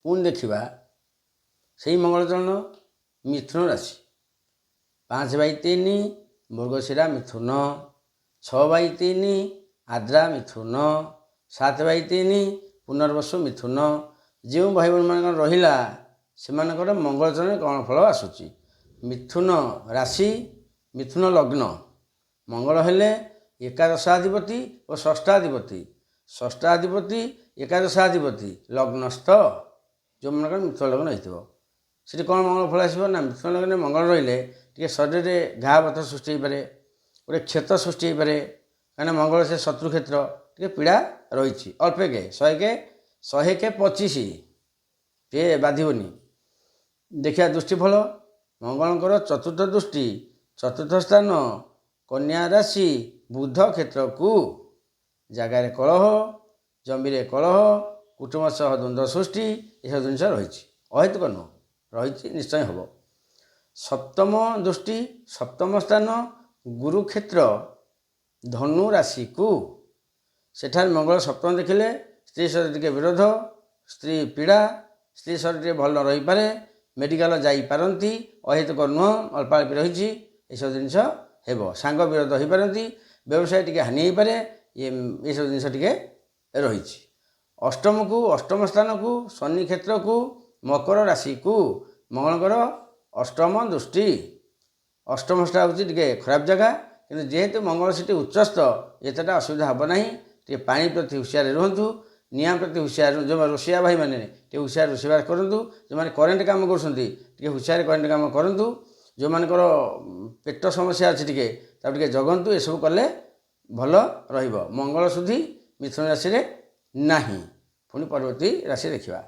पुणी देखा से मंगलचरण मिथुन राशि 5/3 मृगशिरा मिथुन 6/3 आद्रा मिथुन 7/3 पुनर्वसु मिथुन जो भाई बहन मान रहा से मंगलचरण कौन फल आसूची मिथुन राशि मिथुन लग्न मंगल हेले एकादशाधिपति और षष्ठाधिपति षष्ठाधिपति एकादशाधिपति लग्नस्थ जो मन मिथुन लग्न हो से कौन मंगल फल आसो ना मिथुन लग्न मंगल रही टे शरीर में घा बथ सृष्टि हो पाए गोटे क्षत सृष्टि हो पाए कहीं मंगल से शत्रु क्षेत्र टे पीड़ा रही अल्पे 100 टे बाधवनी देखिया दृष्टिफल मंगल चतुर्थ दृष्टि चतुर्थ स्थान कन्या राशि बुध क्षेत्र को जगार कलह जमीरे कलह कुटुंब सह द्वंद्व सृष्टि यह जिन रही अहेतुक नुह रही निश्चय हम सप्तम दृष्टि सप्तम स्थान गुरुक्षेत्र धनु राशि को सेठार मंगल सप्तम देखिले स्त्री शरीर के विरोध स्त्री पीड़ा स्त्री शरीर भल रही पारे मेडिकल जापारती अहेतुक नुह अल्पाल्पी रही सब जिन सांग विरोध हो पारती व्यवसाय टी हानि हो पाए ये सब जिन रही अष्टम को अष्टम स्थान को शनि क्षेत्र को मकर राशि को मंगलकर अष्टम दृष्टि अष्टम स्था हूँ खराब जगह कि जेहेतु मंगल से उच्चस्थ एतटा असुविधा हम ना टे पानी प्रति हुशियार रुहतु निआं प्रति हुशियार जो रोषिया भाई मैंने टे हुशियार रोषेई करूँ जो मैंने करेन्ट काम कर हुशियार करेन्ट काम करूँ जो मानकर पेट समस्या अच्छी टे जगंतु ये सब कले भल रहिबो मंगल सुधी मिथुन राशि रे नाही पुणी परवर्ती राशि देखिबा।